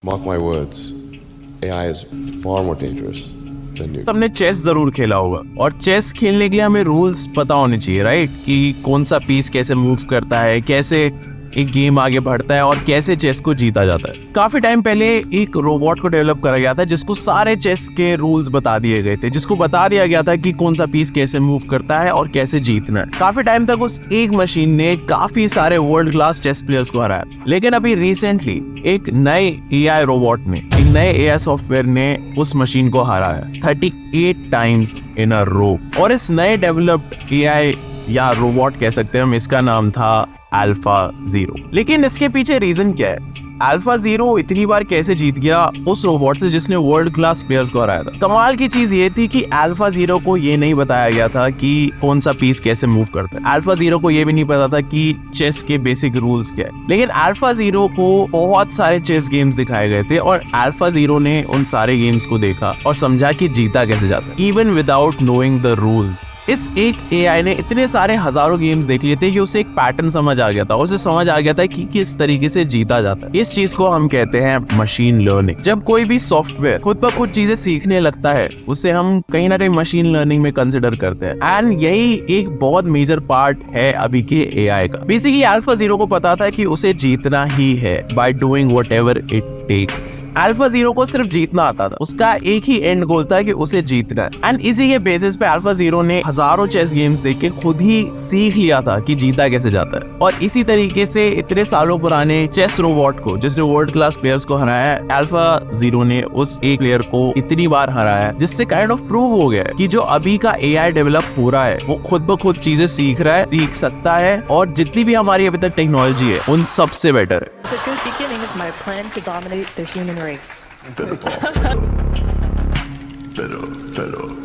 Mark my words, AI is far more dangerous than you. हमने chess जरूर खेला होगा और चेस खेलने के लिए हमें रूल्स पता होने चाहिए, राइट? कि कौन सा पीस कैसे मूव करता है, कैसे एक गेम आगे बढ़ता है और कैसे चेस को जीता जाता है। काफी टाइम पहले एक रोबोट को डेवलप करा गया था जिसको सारे चेस के रूल्स बता दिए गए थे, जिसको बता दिया गया था कि कौन सा पीस कैसे मूव करता है और कैसे जीतना है। काफी टाइम तक उस एक मशीन ने काफी सारे वर्ल्ड क्लास चेस प्लेयर्स को हराया, लेकिन अभी रिसेंटली एक नए एआई रोबोट ने, एक नए एआई सॉफ्टवेयर ने उस मशीन को हराया 38 टाइम्स इन अ रो। और इस नए डेवलप्ड एआई या रोबोट कह सकते हैं हम, इसका नाम था अल्फा जीरो। लेकिन इसके पीछे रीजन क्या है? अल्फा जीरो इतनी बार कैसे जीत गया उस रोबोट से जिसने वर्ल्ड क्लास प्लेयर्स को हराया था? कमाल की चीज ये थी कि अल्फा जीरो को ये नहीं बताया गया था कि कौन सा पीस कैसे मूव करता है। अल्फा जीरो को ये भी नहीं पता था कि चेस के बेसिक रूल्स क्या है। लेकिन अल्फा जीरो को बहुत सारे चेस गेम्स दिखाए गए थे और अल्फा जीरो ने उन सारे गेम्स को देखा और समझा कि जीता कैसे जाता है, even without knowing the rules. इस एक एआई ने इतने सारे हजारों गेम्स देख लिए थे कि उसे एक पैटर्न समझ आ गया था, उसे समझ आ गया था कि किस तरीके से जीता जाता है। इस चीज को हम कहते हैं मशीन लर्निंग। जब कोई भी सॉफ्टवेयर खुद ब खुद चीजें सीखने लगता है उसे हम कहीं ना कहीं मशीन लर्निंग में कंसिडर करते हैं। एंड यही एक बहुत मेजर पार्ट है अभी के एआई का। बेसिकली अल्फा जीरो को पता था कि उसे जीतना ही है by doing whatever it takes. Alpha Zero को सिर्फ जीतना आता था, उसका एक ही एंड गोल था कि उसे जीतना है। एंड इसी के बेसिस पे अल्फा जीरो ने हजारों चेस गेम्स देख के खुद ही सीख लिया था कि जीता कैसे जाता है। और इसी तरीके से इतने सालों पुराने चेस रोबोट को, जिसने वर्ल्ड क्लास प्लेयर्स को हराया है, अल्फा जीरो ने उस एक प्लेयर को इतनी बार हराया है, जिससे काइंड ऑफ प्रूव हो गया है कि जो अभी का एआई डेवलप हो रहा है वो खुद ब खुद चीजें सीख रहा है, सीख सकता है, और जितनी भी हमारी अभी तक टेक्नोलॉजी है उन सबसे बेटर है। It's a good beginning of my plan to dominate the human race. Pero